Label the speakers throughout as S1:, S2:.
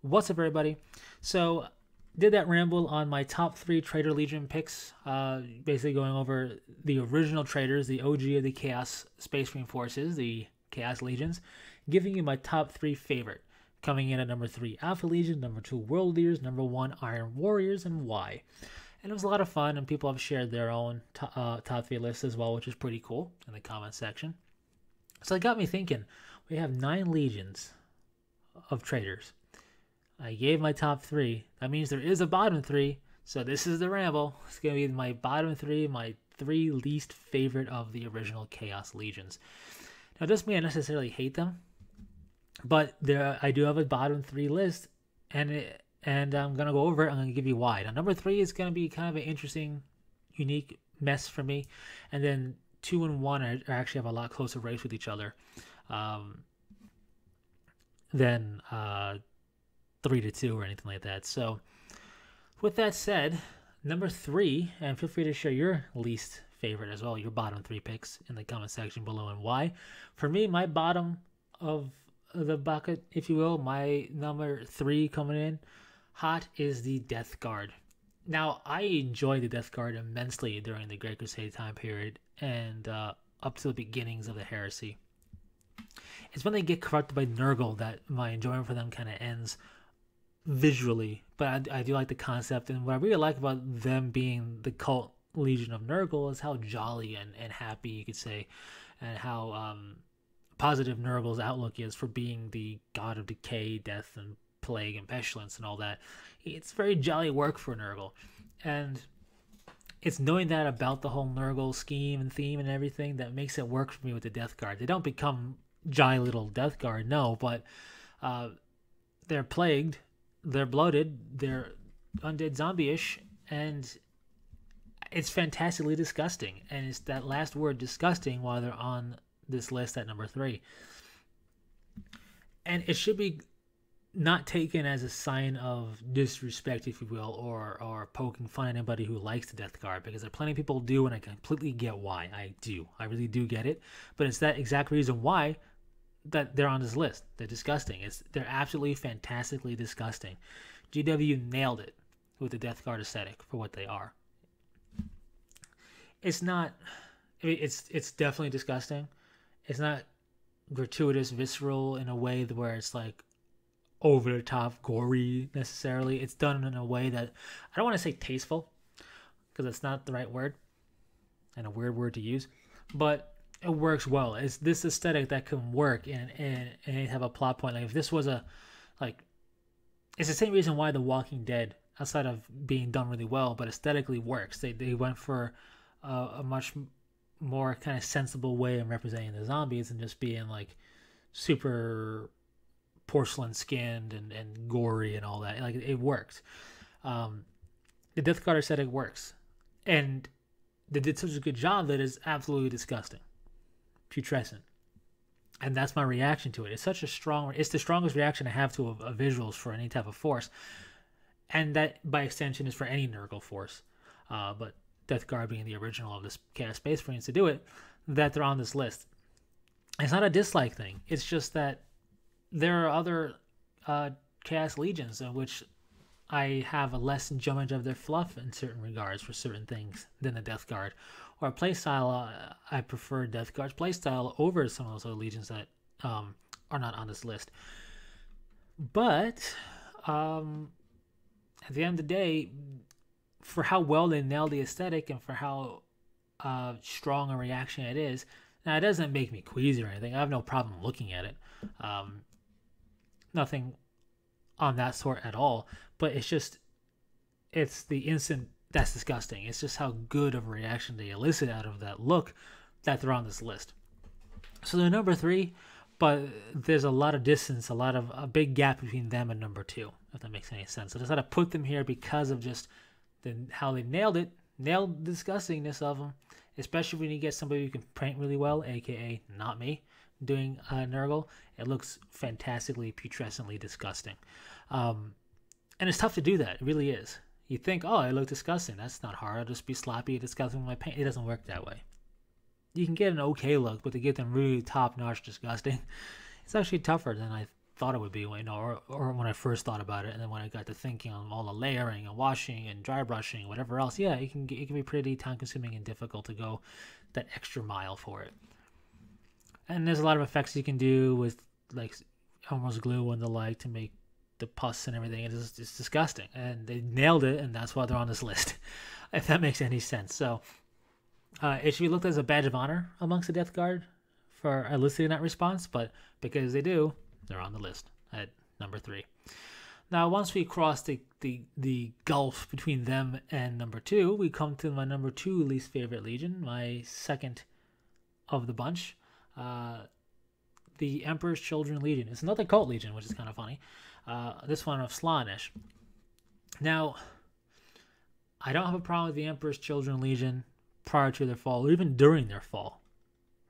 S1: What's up, everybody? So, did that ramble on my top three Traitor Legion picks, basically going over the original traitors, the OG of the Chaos Space Marine Forces, the Chaos Legions, giving you my top three favorite. Coming in at number three, Alpha Legion, number two, World Leaders, number one, Iron Warriors, and why. And it was a lot of fun, and people have shared their own top three lists as well, which is pretty cool in the comment section. So it got me thinking, we have 9 legions of traitors. I gave my top three. That means there is a bottom three. So this is the ramble. It's going to be my bottom three, my 3 least favorite of the original Chaos Legions. Now, it doesn't mean I necessarily hate them, but I do have a bottom 3 list, and I'm going to go over it. I'm going to give you why. Now, number 3 is going to be kind of an interesting, unique mess for me. And then 2 and 1 are actually have a lot closer race with each other than 3 to 2 or anything like that. So with that said, number 3, and feel free to share your least favorite as well, your bottom 3 picks in the comment section below and why. For me, my bottom of the bucket, if you will, my number 3 coming in hot is the Death Guard. Now, I enjoyed the Death Guard immensely during the Great Crusade time period and up to the beginnings of the Heresy. It's when they get corrupted by Nurgle that my enjoyment for them kind of ends visually, but I do like the concept, and what I really like about them being the cult legion of Nurgle is how jolly and happy, you could say, and how positive Nurgle's outlook is for being the god of decay, death, and plague, and pestilence, and all that. It's very jolly work for Nurgle, and it's knowing that about the whole Nurgle scheme and theme and everything that makes it work for me with the Death Guard. They don't become jolly little Death Guard, no, but they're plagued, they're bloated, they're undead zombie-ish, and it's fantastically disgusting. And it's that last word, disgusting, while they're on this list at number 3. And it should be not taken as a sign of disrespect, if you will, or poking fun at anybody who likes the Death Guard, because there are plenty of people who do, and I completely get why. I really do get it. But it's that exact reason why that they're on this list. They're disgusting. They're absolutely fantastically disgusting. GW nailed it with the Death Guard aesthetic for what they are. It's not, I mean, it's definitely disgusting. It's not gratuitous, visceral in a way where it's like over the top, gory necessarily. It's done in a way that I don't want to say tasteful, because that's not the right word and a weird word to use, but it works well. It's this aesthetic that can work and have a plot point. Like if this was it's the same reason why The Walking Dead, outside of being done really well, but aesthetically works. They went for a much more kind of sensible way of representing the zombies and just being like super porcelain skinned and gory and all that. Like it worked. The Death Guard aesthetic works, and they did such a good job that it's absolutely disgusting, putrescent, and that's my reaction to it. It's the strongest reaction I have to a visuals for any type of force, and that by extension is for any Nurgle force, but Death Guard being the original of this Chaos Space Marines to do it, that they're on this list. It's not a dislike thing. It's just that there are other Chaos Legions in which I have a less enjoyment of their fluff in certain regards for certain things than the Death Guard. Or playstyle, I prefer Death Guard's playstyle over some of those other legions that are not on this list. But at the end of the day, for how well they nail the aesthetic and for how strong a reaction it is, now it doesn't make me queasy or anything. I have no problem looking at it. Nothing on that sort at all. But it's the instant that's disgusting. It's just how good of a reaction they elicit out of that look that they're on this list. So they're number 3, but there's a lot of distance, a big gap between them and number 2, if that makes any sense. So I just had to put them here because of just how they nailed the disgustingness of them, especially when you get somebody who can paint really well, aka not me, doing Nurgle. It looks fantastically, putrescently disgusting. And it's tough to do that. It really is. You think, oh, it looks disgusting. That's not hard. I'll just be sloppy and disgusting with my paint. It doesn't work that way. You can get an okay look, but to get them really top-notch disgusting, it's actually tougher than I thought it would be, or when I first thought about it, and then when I got to thinking on all the layering and washing and dry brushing, whatever else, yeah, it can be pretty time consuming and difficult to go that extra mile for it. And there's a lot of effects you can do with like almost glue and the like to make the pus and everything. It's disgusting, and they nailed it, and that's why they're on this list. If that makes any sense. So it should be looked as a badge of honor amongst the Death Guard for eliciting that response, but because they do, they're on the list at number 3. Now, once we cross the gulf between them and number 2, we come to my number 2 least favorite legion, my second of the bunch, the Emperor's Children Legion. It's another cult legion, which is kind of funny. This one of Slaanesh. Now, I don't have a problem with the Emperor's Children Legion prior to their fall, or even during their fall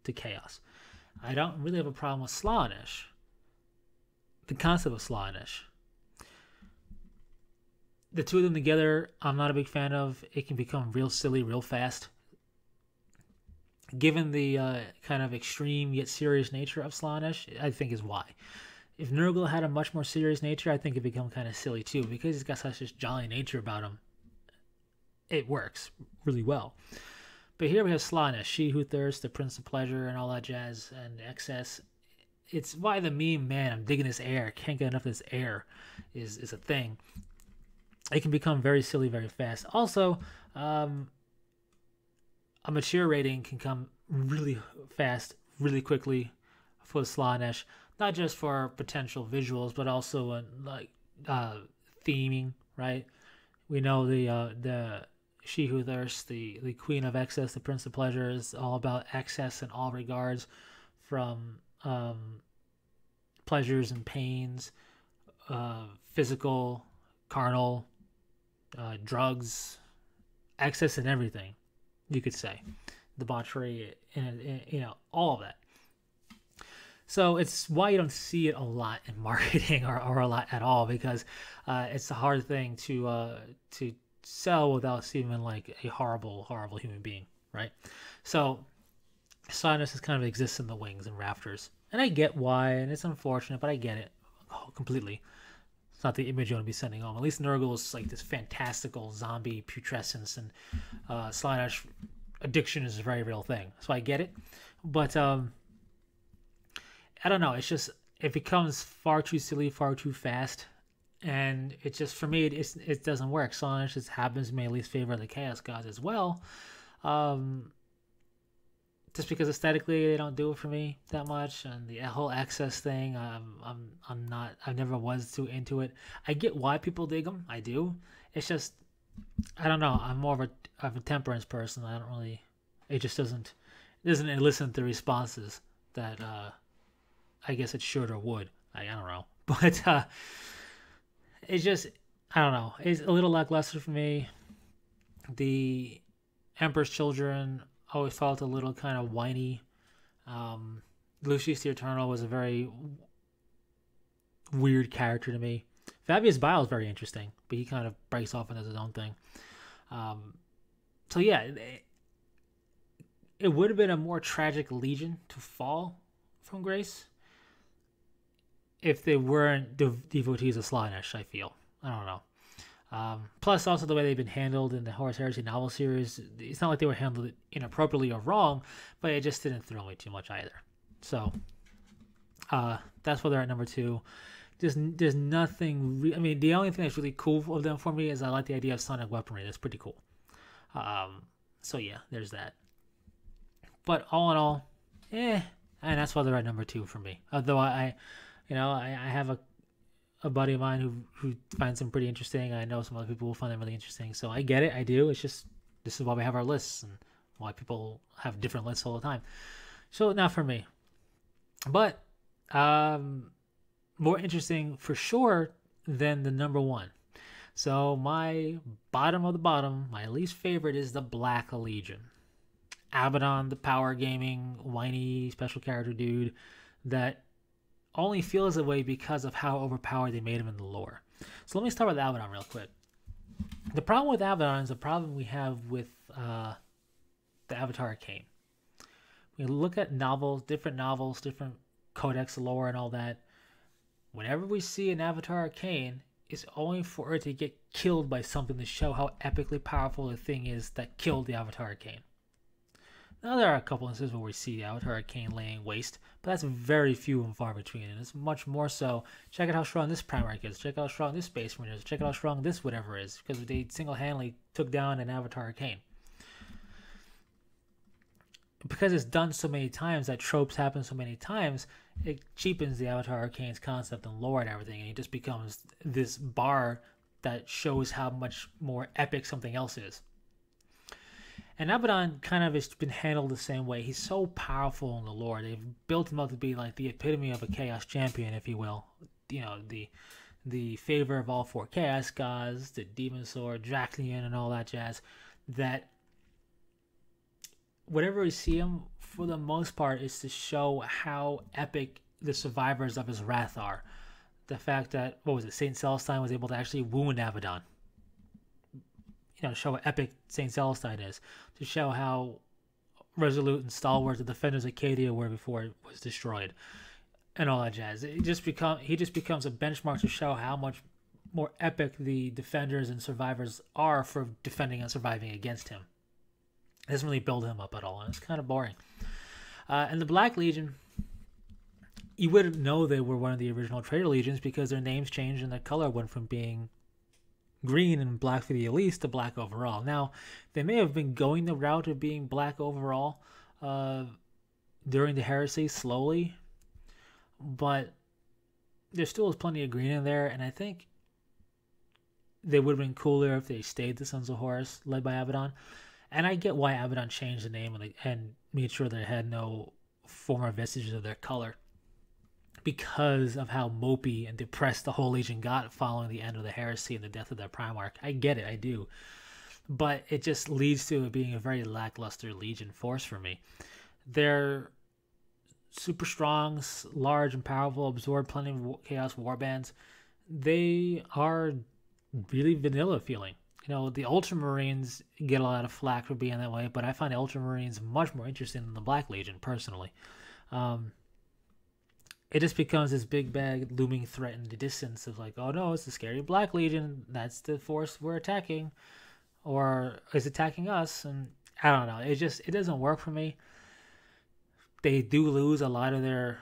S1: to Chaos. I don't really have a problem with Slaanesh. The concept of Slaanesh. The two of them together, I'm not a big fan of. It can become real silly real fast. Given the kind of extreme yet serious nature of Slaanesh, I think is why. If Nurgle had a much more serious nature, I think it'd become kind of silly too, because he's got such this jolly nature about him. It works really well. But here we have Slaanesh, she who thirsts, the Prince of Pleasure, and all that jazz, and excess. It's why the meme, man, I'm digging this air, can't get enough of this air, is a thing. It can become very silly very fast. Also, a mature rating can come really fast, really quickly for Slaanesh. Not just for potential visuals, but also theming, right? We know the She Who Thirsts, the Queen of Excess, the Prince of Pleasure, is all about excess in all regards, from pleasures and pains, physical, carnal, drugs, excess in everything, you could say. Debauchery, and all of that. So it's why you don't see it a lot in marketing or a lot at all, because it's a hard thing to sell without seeming like a horrible, horrible human being, right? So Slaanesh just kind of exists in the wings and rafters. And I get why, and it's unfortunate, but I get it completely. It's not the image you want to be sending home. At least Nurgle is like this fantastical zombie putrescence, and Slaanesh addiction is a very real thing. So I get it. But I don't know. It's just, it becomes far too silly, far too fast, and it just, for me, it doesn't work. Slaanesh just happens to be my least favorite of the Chaos Gods as well, just because aesthetically they don't do it for me that much, and the whole excess thing, I'm not. I never was too into it. I get why people dig them. I do. It's just, I don't know. I'm more of a temperance person. I don't really. It just doesn't elicit the responses that I guess it should or would. I don't know. But it's just, I don't know. It's a little lackluster for me. The Emperor's Children always felt a little kind of whiny. Lucius the Eternal was a very weird character to me. Fabius Bile is very interesting, but he kind of breaks off and does his own thing. So yeah, it would have been a more tragic legion to fall from grace if they weren't devotees of Slaanesh, I feel. I don't know. Plus, also the way they've been handled in the Horus Heresy novel series, it's not like they were handled inappropriately or wrong, but it just didn't thrill me too much either. So, that's why they're at number 2. There's nothing... I mean, the only thing that's really cool of them for me is I like the idea of sonic weaponry. That's pretty cool. So yeah, there's that. But all in all, and that's why they're at number 2 for me. Although I have a buddy of mine who finds them pretty interesting. I know some other people will find them really interesting. So I get it. I do. It's just, this is why we have our lists and why people have different lists all the time. So not for me. But more interesting for sure than the number 1. So my bottom of the bottom, my least favorite, is the Black Legion. Abaddon, the power gaming, whiny special character dude that only feels that way because of how overpowered they made him in the lore. So let me start with Abaddon real quick. The problem with Abaddon is the problem we have with the Avatar Arcane. We look at novels, different codex lore and all that. Whenever we see an Avatar Arcane, it's only for it to get killed by something to show how epically powerful the thing is that killed the Avatar Arcane. Now, there are a couple instances where we see the Avatar Arcane laying waste, but that's very few and far between, and it's much more so, check out how strong this Primarch is, check out how strong this Space Marine is, check out how strong this whatever is, because they single-handedly took down an Avatar Arcane. Because it's done so many times, that tropes happen so many times, it cheapens the Avatar Arcane's concept and lore and everything, and it just becomes this bar that shows how much more epic something else is. And Abaddon kind of has been handled the same way. He's so powerful in the lore. They've built him up to be like the epitome of a Chaos champion, if you will. You know, the favor of all 4 Chaos gods, the Demon Sword, Draxlian, and all that jazz. That whenever we see him, for the most part, is to show how epic the survivors of his wrath are. The fact that, Saint Celestine was able to actually wound Abaddon. You know, show how epic Saint Celestine is, to show how resolute and stalwart the defenders of Acadia were before it was destroyed, and all that jazz. He just becomes a benchmark to show how much more epic the defenders and survivors are for defending and surviving against him. It doesn't really build him up at all, and it's kind of boring. And the Black Legion, you wouldn't know they were one of the original Traitor Legions because their names changed and their color went from being green and black for the elites to black overall. Now, they may have been going the route of being black overall during the heresy slowly, but there still is plenty of green in there, and I think they would have been cooler if they stayed the Sons of Horus, led by Abaddon. And I get why Abaddon changed the name and made sure they had no former vestiges of their color, because of how mopey and depressed the whole Legion got following the end of the heresy and the death of their Primarch. I get it, I do. But it just leads to it being a very lackluster Legion force for me. They're super strong, large and powerful, absorb plenty of Chaos warbands. They are really vanilla feeling. You know, the Ultramarines get a lot of flack for being that way, but I find the Ultramarines much more interesting than the Black Legion, personally. It just becomes this big bag looming threat in the distance of like, oh no, it's the scary Black Legion. That's the force we're attacking, or is attacking us. And I don't know. It doesn't work for me. They do lose a lot of their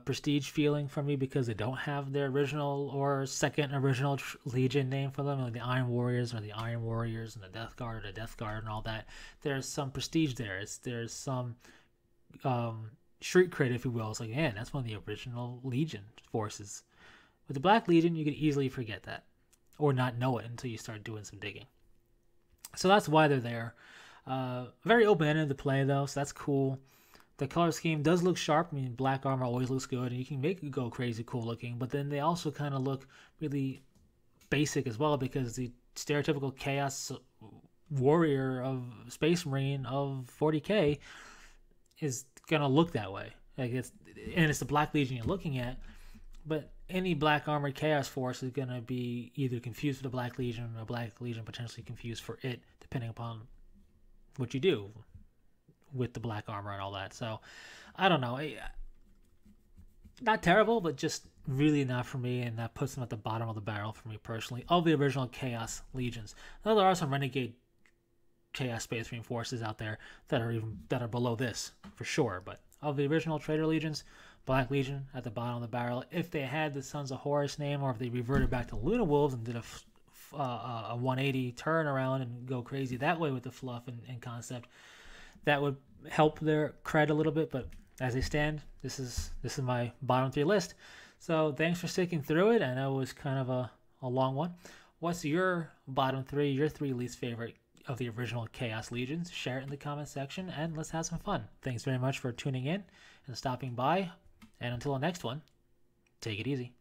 S1: prestige feeling for me because they don't have their original or second original Legion name for them, like the Iron Warriors or the Iron Warriors and the Death Guard or the Death Guard and all that. There's some prestige there. There's some street cred, if you will. It's like, man, that's one of the original Legion forces. With the Black Legion, you could easily forget that, or not know it until you start doing some digging. So that's why they're there. Very open-ended to play, though, so that's cool. The color scheme does look sharp. I mean, black armor always looks good, and you can make it go crazy cool looking, but then they also kind of look really basic as well, because the stereotypical Chaos Warrior of Space Marine of 40k is gonna look that way. Like it's the Black Legion you're looking at, but any black armored Chaos force is gonna be either confused for the Black Legion or Black Legion potentially confused for it, depending upon what you do with the black armor and all that. So I don't know, not terrible, but just really not for me, and that puts them at the bottom of the barrel for me personally of the original Chaos Legions. Now there are some renegade Chaos Space Marine forces out there that are below this for sure, but of the original Traitor Legions, Black Legion at the bottom of the barrel. If they had the Sons of Horus name, or if they reverted back to Luna Wolves and did a 180 turn around and go crazy that way with the fluff and concept, that would help their cred a little bit. But as they stand, this is my bottom 3 list. So thanks for sticking through it. I know it was kind of a long one. What's your bottom 3, your 3 least favorite of the original Chaos Legions? Share it in the comment section, and let's have some fun. Thanks very much for tuning in and stopping by, and until the next one, take it easy.